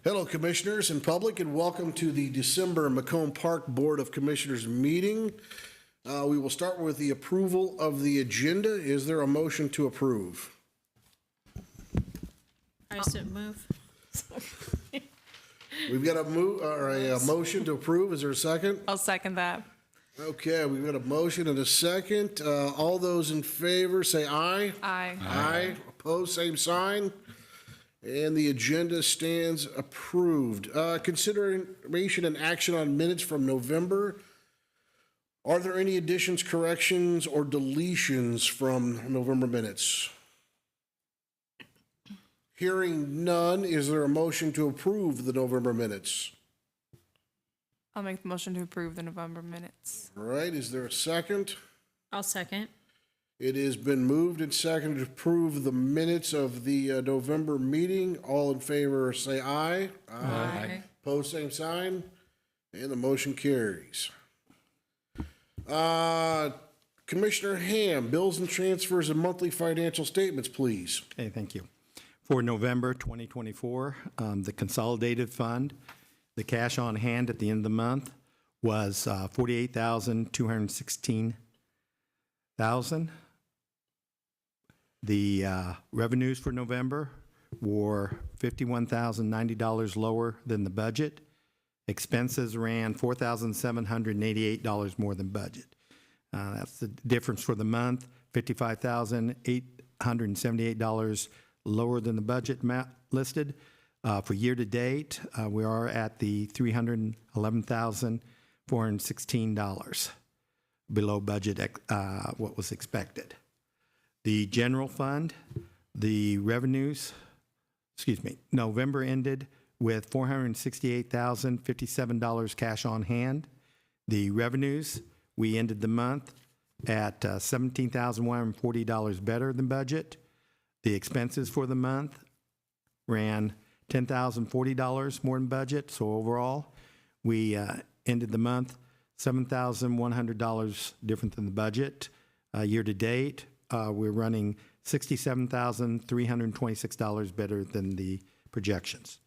Hello, Commissioners and public, and welcome to the December Macomb Park Board of Commissioners meeting. We will start with the approval of the agenda. Is there a motion to approve? I so move. We've got a motion to approve. Is there a second? I'll second that. Okay, we've got a motion and a second. All those in favor say aye. Aye. Aye. Opposed, same sign. And the agenda stands approved. Consideration and action on minutes from November. Are there any additions, corrections, or deletions from November minutes? Hearing none, is there a motion to approve the November minutes? I'll make the motion to approve the November minutes. All right, is there a second? I'll second. It has been moved and seconded to approve the minutes of the November meeting. All in favor say aye. Aye. Opposed, same sign. And the motion carries. Commissioner Ham, bills and transfers and monthly financial statements, please. Okay, thank you. For November 2024, the consolidated fund, the cash on hand at the end of the month was $48,216,000. The revenues for November were $51,090 lower than the budget. Expenses ran $4,788 more than budget. That's the difference for the month, $55,878 lower than the budget listed. For year to date, we are at the $311,416 below budget what was expected. The general fund, the revenues, November ended with $468,057 cash on hand. The revenues, we ended the month at $17,140 better than budget. The expenses for the month ran $10,040 more than budget. So overall, we ended the month $7,100 different than the budget. Year to date, we're running $67,326 better than the projections.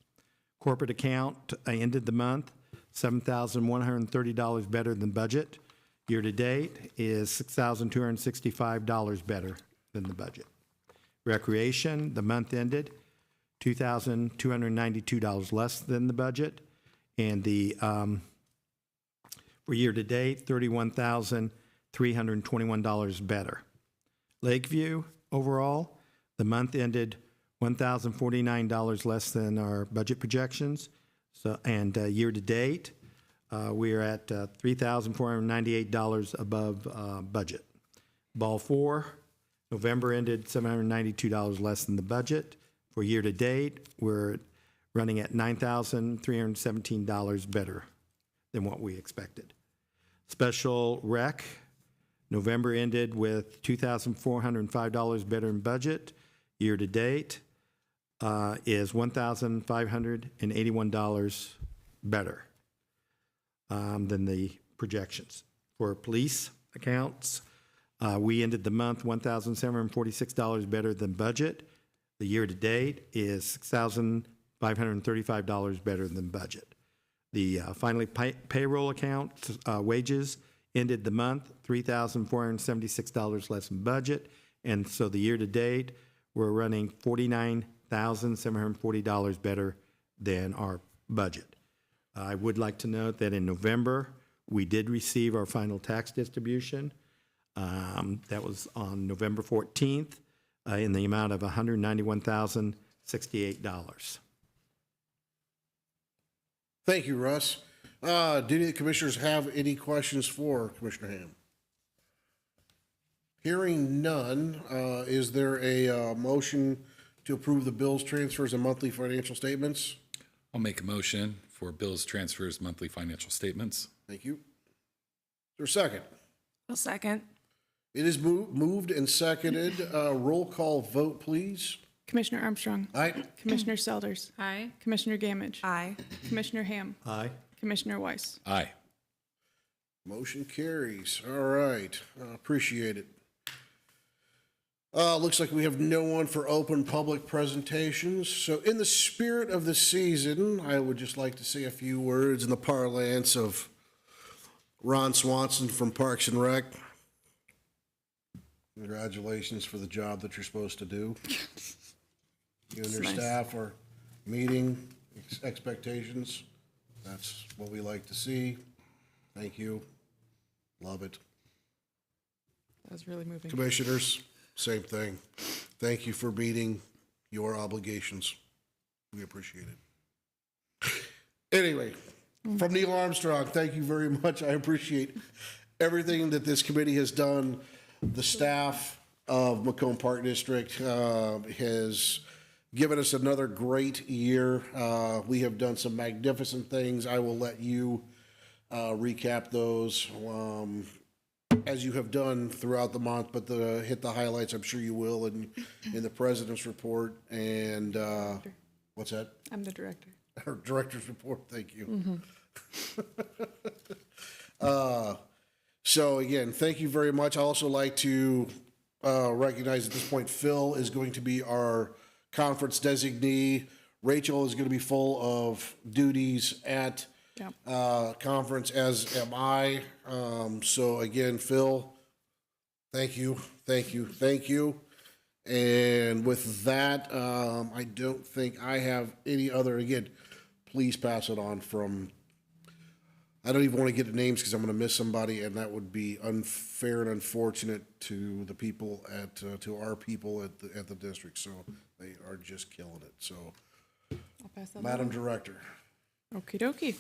Corporate account ended the month $7,130 better than budget. Year to date is $6,265 better than the budget. Recreation, the month ended $2,292 less than the budget, and the for year to date $31,321 better. Lakeview, overall, the month ended $1,049 less than our budget projections. So, and year to date, we are at $3,498 above budget. Ball 4, November ended $792 less than the budget. For year to date, we're running at $9,317 better than what we expected. Special rec, November ended with $2,405 better in budget. Year to date is $1,581 better than the projections. For police accounts, we ended the month $1,746 better than budget. The year to date is $6,535 better than budget. The finally payroll account wages ended the month $3,476 less than budget, and so the year to date we're running $49,740 better than our budget. I would like to note that in November we did receive our final tax distribution. That was on November 14th in the amount of $191,068. Thank you, Russ. Do any of the commissioners have any questions for Commissioner Ham? Hearing none, is there a motion to approve the bills, transfers, and monthly financial statements? I'll make a motion for bills, transfers, monthly financial statements. Thank you. Is there a second? I'll second. It is moved and seconded. Roll call vote, please. Commissioner Armstrong. Aye. Commissioner Selders. Aye. Commissioner Gamage. Aye. Commissioner Ham. Aye. Commissioner Weiss. Aye. Motion carries. All right. Appreciate it. Looks like we have no one for open public presentations. So in the spirit of the season, I would just like to say a few words in the parlance of Ron Swanson from Parks and Rec. Congratulations for the job that you're supposed to do. You and your Nice. staff are meeting expectations. That's what we like to see. Thank you. Love it. That was really moving. Commissioners, same thing. Thank you for meeting your obligations. We appreciate it. Anyway, from Neil Armstrong, thank you very much. I appreciate everything that this committee has done. The staff of Macomb Park District has given us another great year. We have done some magnificent things. I will let you recap those as you have done throughout the month, but hit the highlights, I'm sure you will, in the president's report. And what's that? I'm the director. Our director's report, thank you. So again, thank you very much. I also like to recognize at this point, Phil is going to be our conference designee. Rachel is going to be full of duties at Yep. conference, as am I. So again, Phil, thank you, thank you, thank you. And with that, I don't think I have any other, again, please pass it on from, I don't even want to get the names because I'm going to miss somebody, and that would be unfair and unfortunate to the people to our people at the district. So they are just killing it. So, I'll pass that Madam Director. Okie dokie.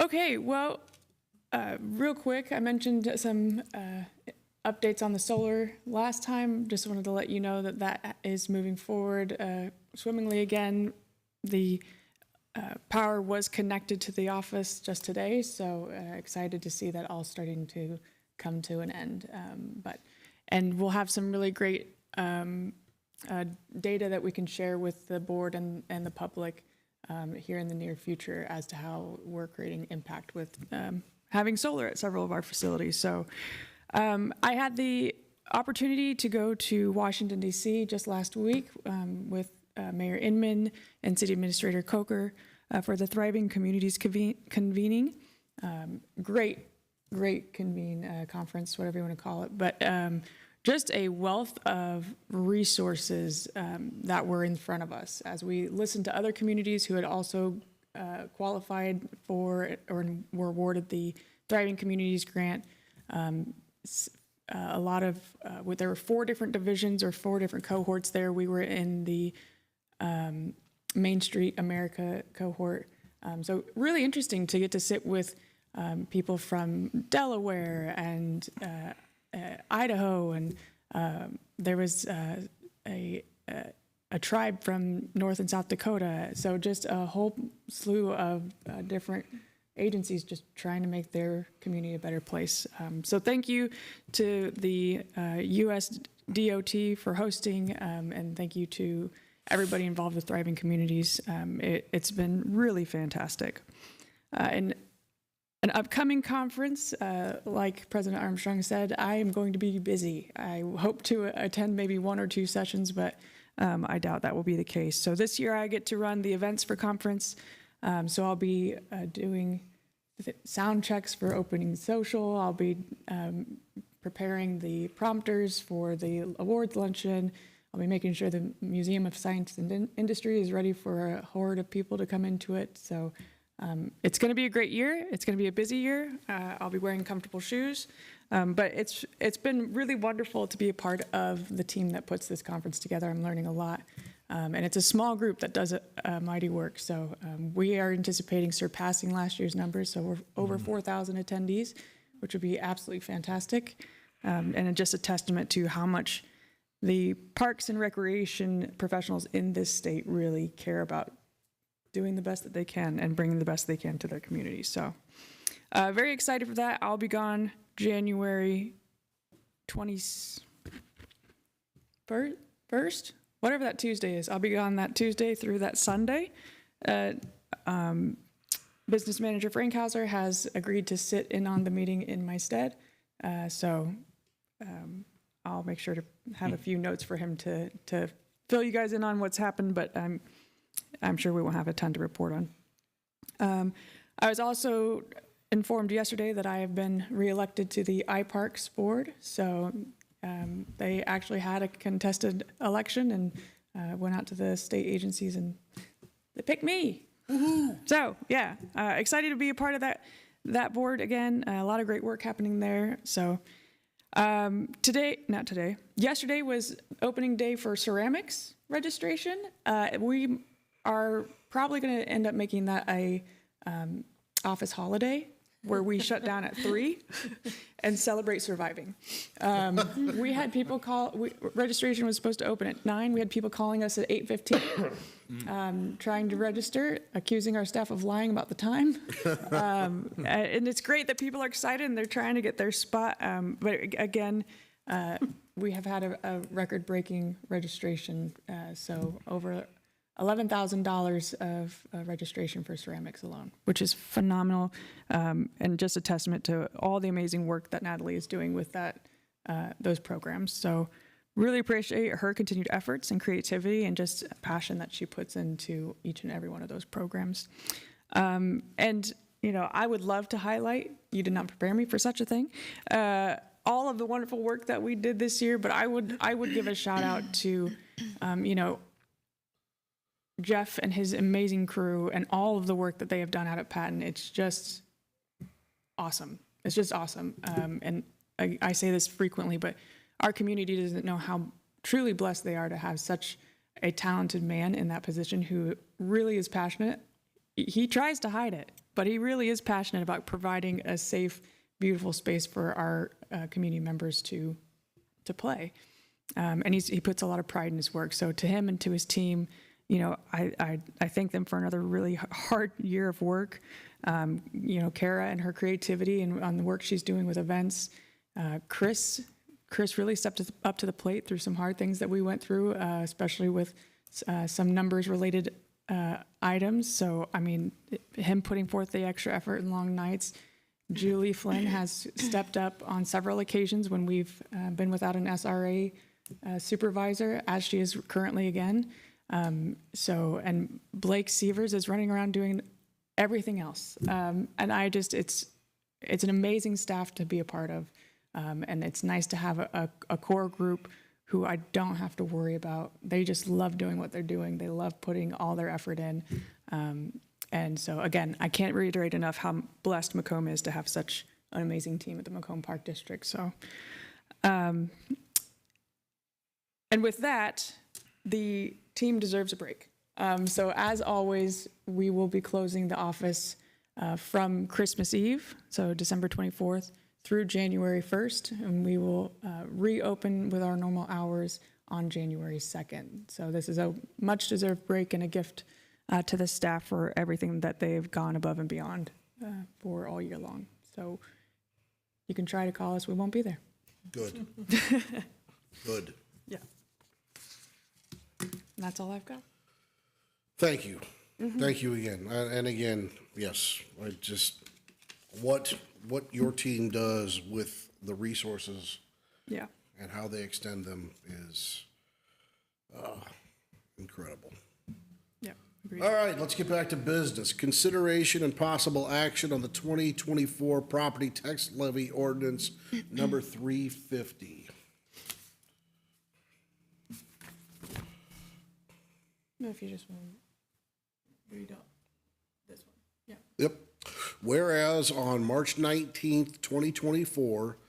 Okay, well, real quick, I mentioned some updates on the solar last time. Just wanted to let you know that that is moving forward swimmingly again. The power was connected to the office just today, so excited to see that all starting to come to an end. And we'll have some really great data that we can share with the board and the public here in the near future as to how we're creating impact with having solar at several of our facilities. So I had the opportunity to go to Washington, D.C. just last week with Mayor Inman and City Administrator Coker for the Thriving Communities convening. Great conference, whatever you want to call it. But just a wealth of resources that were in front of us as we listened to other communities who had also qualified for or were awarded the Thriving Communities Grant. A lot of, there were 4 different divisions or 4 different cohorts there. We were in the Main Street America cohort. So really interesting to get to sit with people from Delaware and Idaho, and there was a tribe from North and South Dakota. So just a whole slew of different agencies just trying to make their community a better place. So thank you to the U.S. DOT for hosting, and thank you to everybody involved with Thriving Communities. It's been really fantastic. And an upcoming conference, like President Armstrong said, I am going to be busy. I hope to attend maybe 1 or 2 sessions, but I doubt that will be the case. So this year I get to run the events for conference. So I'll be doing sound checks for opening social. I'll be preparing the prompters for the awards luncheon. I'll be making sure the Museum of Science and Industry is ready for a horde of people to come into it. So it's going to be a great year. It's going to be a busy year. I'll be wearing comfortable shoes. But it's been really wonderful to be a part of the team that puts this conference together. I'm learning a lot. And it's a small group that does mighty work. So we are anticipating surpassing last year's numbers. So we're over 4,000 attendees, which would be absolutely fantastic. And just a testament to how much the parks and recreation professionals in this state really care about doing the best that they can and bringing the best they can to their communities. So very excited for that. I'll be gone January 21st, whatever that Tuesday is. I'll be gone that Tuesday through that Sunday. Business manager Frankhauser has agreed to sit in on the meeting in my stead. So I'll make sure to have a few notes for him to fill you guys in on what's happened, but I'm sure we won't have a ton to report on. I was also informed yesterday that I have been reelected to the iParks board. So they actually had a contested election and went out to the state agencies and they picked me. So yeah, excited to be a part of that board again. A lot of great work happening there. So yesterday was opening day for ceramics registration. We are probably going to end up making that a office holiday where we shut down at 3 and celebrate surviving. We had people registration was supposed to open at 9. We had people calling us at 8:15, trying to register, accusing our staff of lying about the time. And it's great that people are excited and they're trying to get their spot. But again, we have had a record-breaking registration, so over $11,000 of registration for ceramics alone, which is phenomenal, and just a testament to all the amazing work that Natalie is doing with those programs. So really appreciate her continued efforts and creativity and just passion that she puts into each and every one of those programs. And, I would love to highlight, you did not prepare me for such a thing, all of the wonderful work that we did this year, but I would give a shout out to, Jeff and his amazing crew and all of the work that they have done out at Patton. It's just awesome. It's just awesome. And I say this frequently, but our community doesn't know how truly blessed they are to have such a talented man in that position who really is passionate. He tries to hide it, but he really is passionate about providing a safe, beautiful space for our community members to play. And he puts a lot of pride in his work. So to him and to his team, I thank them for another really hard year of work. Kara and her creativity and on the work she's doing with events. Chris really stepped up to the plate through some hard things that we went through, especially with some numbers related items. So, him putting forth the extra effort and long nights. Julie Flynn has stepped up on several occasions when we've been without an SRA supervisor, as she is currently again. And Blake Sievers is running around doing everything else. And it's an amazing staff to be a part of. And it's nice to have a core group who I don't have to worry about. They just love doing what they're doing. They love putting all their effort in. And so again, I can't reiterate enough how blessed Macomb is to have such an amazing team at the Macomb Park District. So, and with that, the team deserves a break. So as always, we will be closing the office from Christmas Eve, so December 24th, through January 1st, and we will reopen with our normal hours on January 2nd. So this is a much-deserved break and a gift to the staff for everything that they've gone above and beyond for all year long. So you can try to call us. We won't be there. Good. Good. Yeah. And that's all I've got. Thank you. Thank you again. And again, yes, what your team does with the resources Yeah. and how they extend them is incredible. Yeah. Agreed. All right, let's get back to business. Consideration and possible action on the 2024 property tax levy ordinance number 350. No, if you just want to read out this one. Yeah. Yep. Whereas on March 19th, 2024,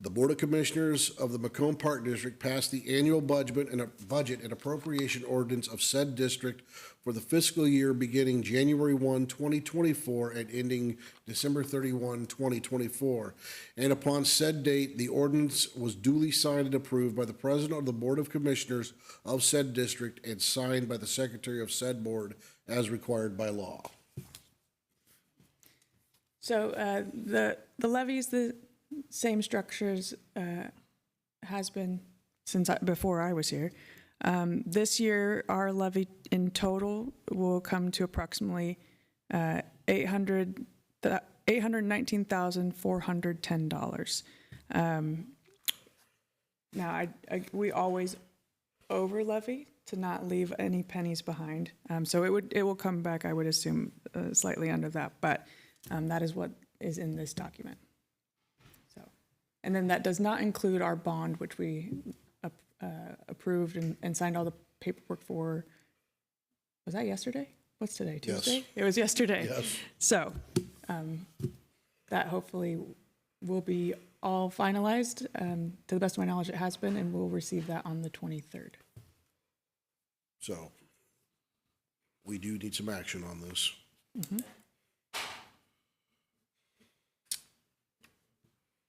the Board of Commissioners of the Macomb Park District passed the annual budget and appropriation ordinance of said district for the fiscal year beginning January 1, 2024 and ending December 31, 2024. And upon said date, the ordinance was duly signed and approved by the President of the Board of Commissioners of said district and signed by the Secretary of said board as required by law. So the levies, the same structures has been since before I was here. This year, our levy in total will come to approximately $819,410. Now, we always over levy to not leave any pennies behind. So it will come back, I would assume, slightly under that, but that is what is in this document. So, and then that does not include our bond, which we approved and signed all the paperwork for. Was that yesterday? What's today? Yes. Tuesday? It was yesterday. Yes. So that hopefully will be all finalized. To the best of my knowledge, it has been, and we'll receive that on the 23rd. So we do need some action on this.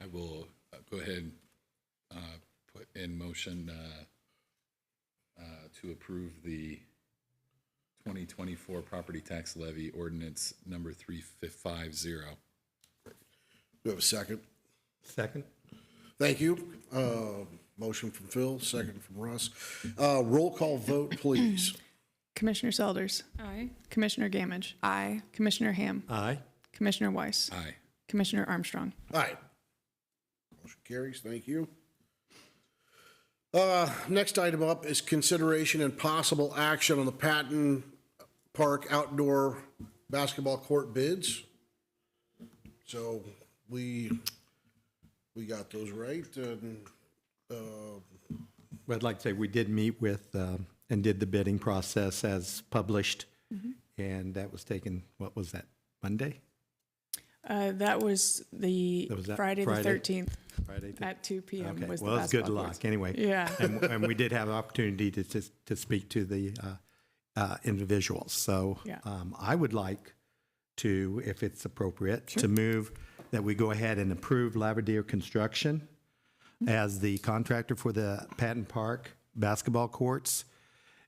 I will go ahead and put in motion to approve the 2024 property tax levy ordinance number 3550. Do we have a second? Second? Thank you. Motion from Phil, second from Russ. Roll call vote, please. Commissioner Selders. Aye. Commissioner Gamage. Aye. Commissioner Ham. Aye. Commissioner Weiss. Aye. Commissioner Armstrong. Aye. Motion carries. Thank you. Next item up is consideration and possible action on the Patton Park outdoor basketball court bids. So we got those right. And, Well, I'd like to say we did meet with and did the bidding process as published, and that was taken, what was that, Monday? That was Was that Friday the Friday? 13th Friday? at 2 p.m. Okay, was the well, it's good basketball luck, courts. anyway. Yeah. And we did have an opportunity to speak to the individuals. So Yeah. I would like to, if it's appropriate, to move that we go ahead and approve Laverdiere Construction as the contractor for the Patton Park basketball courts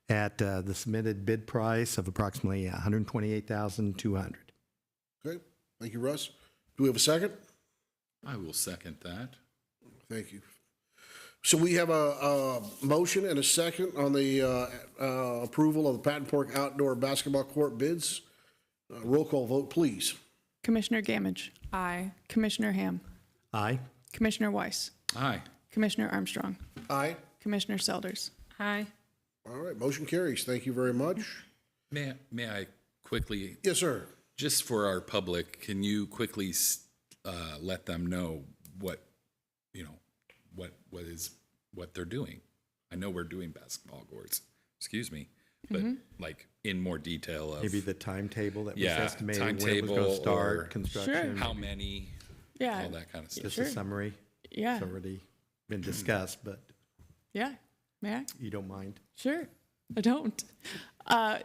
at the submitted bid price of approximately $128,200. okay. Thank you, Russ. Do we have a second? I will second that. Thank you. So we have a motion and a second on the approval of the Patton Park outdoor basketball court bids. Roll call vote, please. Commissioner Gamage. Aye. Commissioner Ham. Aye. Commissioner Weiss. Aye. Commissioner Armstrong. Aye. Commissioner Selders. Aye. All right, motion carries. Thank you very much. May I quickly, Yes, sir. just for our public, can you quickly let them know what they're doing? I know we're doing basketball courts, excuse me, but like in more detail of Maybe the timetable that was Yeah, estimated, when it was timetable going to or start construction. how many, Yeah. all that kind of stuff. Just a summary. Yeah. It's already been discussed, but Yeah. May I? you don't mind? Sure. I don't.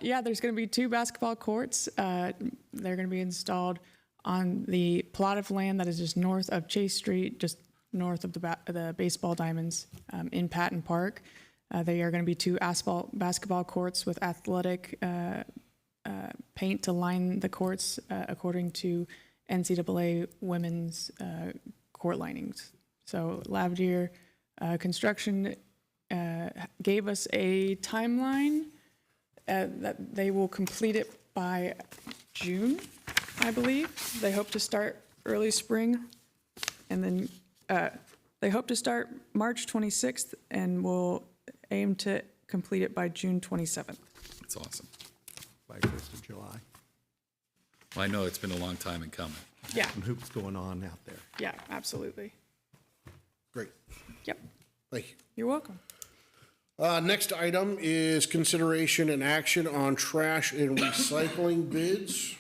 Yeah, there's going to be 2 basketball courts. They're going to be installed on the plot of land that is just north of Chase Street, just north of the baseball diamonds in Patton Park. They are going to be 2 asphalt basketball courts with athletic paint to line the courts according to NCAA women's court linings. So Laverdiere Construction gave us a timeline that they will complete it by June, I believe. They hope to start early spring, and then they hope to start March 26th, and will aim to complete it by June 27th. That's awesome. By 1st of July. Well, I know it's been a long time in coming. Yeah, Some hoops going on out there. yeah, absolutely. Great. Yep, Thank you. you're welcome. Next item is consideration and action on trash and recycling bids.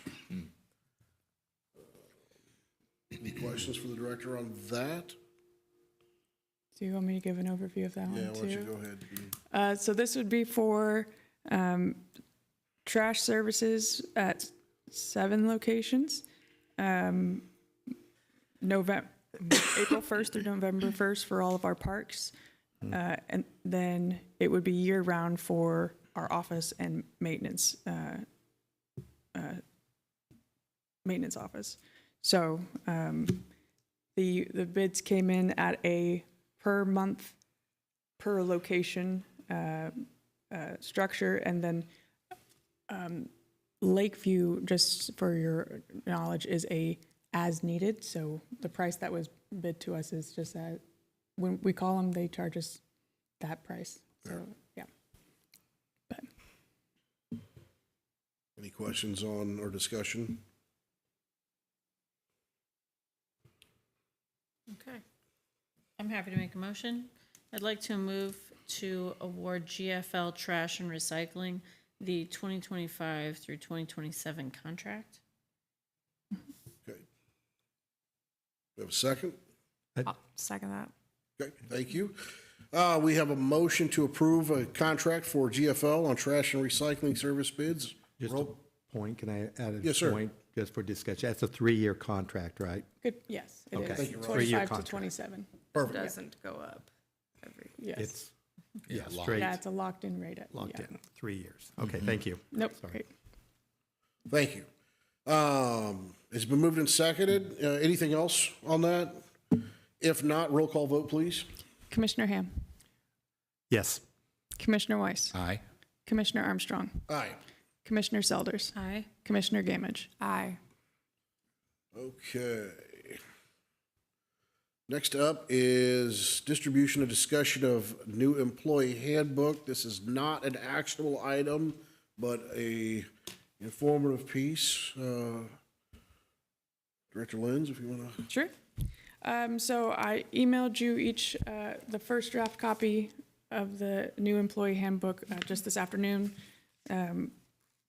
Any questions for the director on that? Do you want me to give an overview of that one too? Yeah, why don't you go ahead? So this would be for trash services at 7 locations. April 1st through November 1st for all of our parks. And then it would be year-round for our office and maintenance office. So the bids came in at a per month, per location structure, and then Lakeview, just for your knowledge, is a as needed. So the price that was bid to us is just when we call them, they charge us that price. So, yeah. But Any questions on or discussion? Okay. I'm happy to make a motion. I'd like to move to award GFL Trash and Recycling the 2025 through 2027 contract. Okay. We have a second? Second that. Okay, thank you. We have a motion to approve a contract for GFL on trash and recycling service bids. Just a point, can I add a Yes, sir. point just for discussion? That's a 3-year contract, right? good, yes, it Okay. is. Thank you, Rob. 25 3-year to contract. 27. Perfect. Doesn't go up every. Yes. It's, Yeah, yeah, locked. straight, Yeah, it's a locked-in rate. locked Yeah. in, 3 years. Okay, thank you. Nope, Sorry. great. Thank you. It's been moved and seconded. Anything else on that? If not, roll call vote, please. Commissioner Ham, Yes. Commissioner Weiss, Aye. Commissioner Armstrong, Aye. Commissioner Selders, Aye. Commissioner Gamage. Aye. Okay. Next up is distribution and discussion of new employee handbook. This is not an actionable item, but a informative piece. Director Lenz, if you want to. Sure. So I emailed you each the first draft copy of the new employee handbook just this afternoon.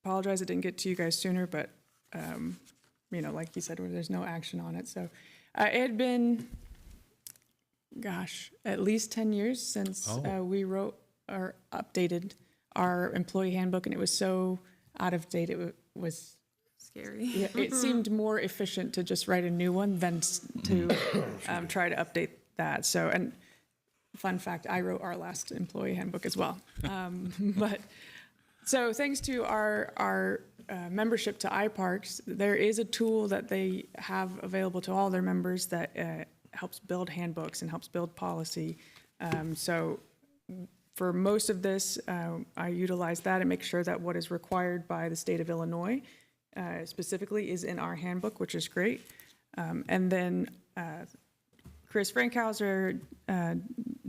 Apologize it didn't get to you guys sooner, but like you said, there's no action on it. So it had been, gosh, at least 10 years since we wrote or updated our employee handbook, and it was so out of date. It was Scary. yeah, it seemed more efficient to just write a new one than to try to update that. So, and fun fact, I wrote our last employee handbook as well. But so thanks to our membership to iParks, there is a tool that they have available to all their members that helps build handbooks and helps build policy. So for most of this, I utilize that and make sure that what is required by the state of Illinois specifically is in our handbook, which is great. And then Chris Frankhauser,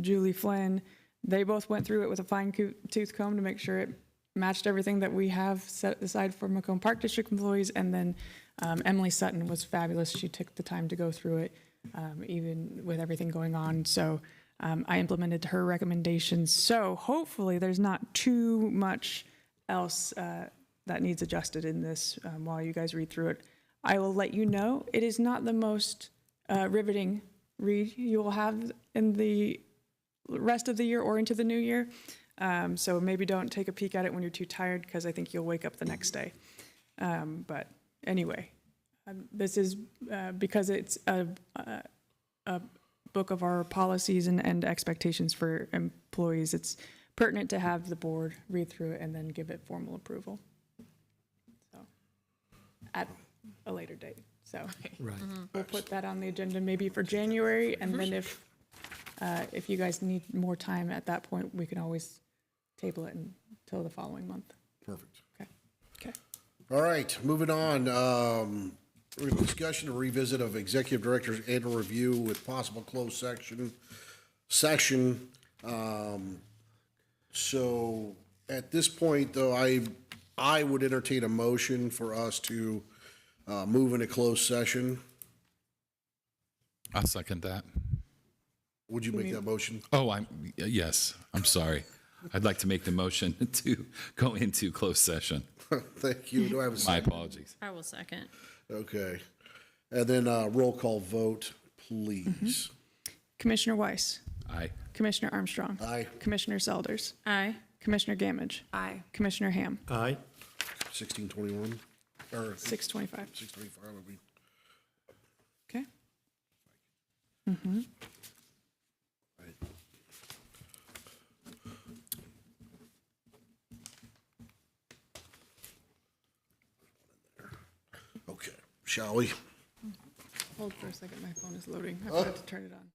Julie Flynn, they both went through it with a fine-tooth comb to make sure it matched everything that we have set aside for Macomb Park District employees. And then Emily Sutton was fabulous. She took the time to go through it, even with everything going on. So I implemented her recommendations. So hopefully there's not too much else that needs adjusted in this while you guys read through it. I will let you know, it is not the most riveting read you will have in the rest of the year or into the new year. So maybe don't take a peek at it when you're too tired, because I think you'll wake up the next day. But anyway, this is because it's a book of our policies and expectations for employees. It's pertinent to have the board read through it and then give it formal approval. So at a later date. So Right. we'll put that on the agenda maybe for January, and then if you guys need more time at that point, we can always table it until the following month. Perfect. Okay. All right, moving on. We're going to discussion and revisit of executive director's annual review with possible closed session. So at this point, though, I would entertain a motion for us to move into closed session. I'll second that. Would you make that motion? Oh, yes, I'm sorry. I'd like to make the motion to go into closed session. Thank you. Do I have a My second? apologies. I will second. Okay. And then roll call vote, please. Commissioner Weiss, Aye. Commissioner Armstrong, Aye. Commissioner Selders, Aye. Commissioner Gamage, Aye. Commissioner Ham, Aye. 1621, or 6:25. 625 would be. Okay. Okay, shall we? Hold for a second. My phone is loading. I forgot to turn it on.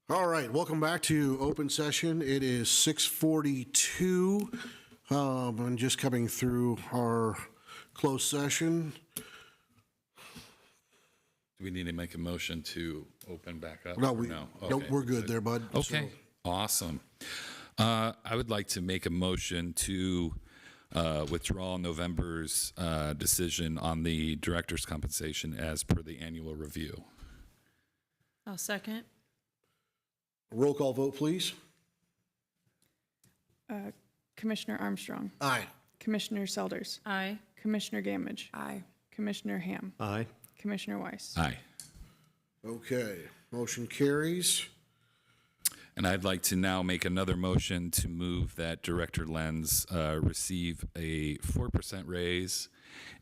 All right, welcome back to open session. It is 6:42. I'm just coming through our closed session. Do we need to make a motion to open back up? No, or we, no? nope, Okay. we're good there, bud. Okay, awesome. I would like to make a motion to withdraw November's decision on the director's compensation as per the annual review. I'll second. Roll call vote, please. Commissioner Armstrong, Aye. Commissioner Selders, Aye. Commissioner Gamage, Aye. Commissioner Ham, Aye. Commissioner Weiss. Aye. Okay, motion carries. And I'd like to now make another motion to move that Director Lenz receive a 4% raise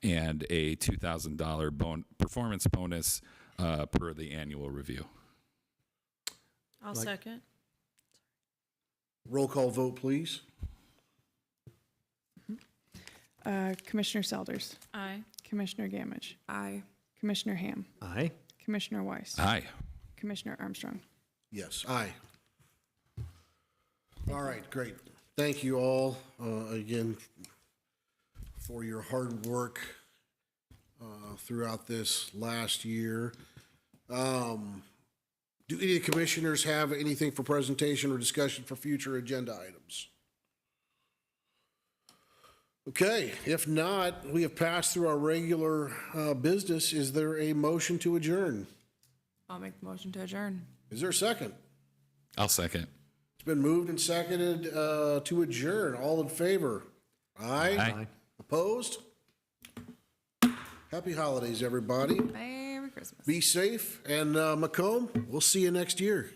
and a $2,000 performance bonus per the annual review. I'll second. Roll call vote, please. Commissioner Selders, Aye. Commissioner Gamage, Aye. Commissioner Ham, Aye. Commissioner Weiss, Aye. Commissioner Armstrong. Yes, aye. All right, great. Thank you all again for your hard work throughout this last year. Do any of the commissioners have anything for presentation or discussion for future agenda items? Okay, if not, we have passed through our regular business. Is there a motion to adjourn? I'll make the motion to adjourn. Is there a second? I'll second. It's been moved and seconded to adjourn. All in favor? Aye. Aye. Opposed? Happy holidays, everybody. Merry Christmas. Be safe, and Macomb, we'll see you next year.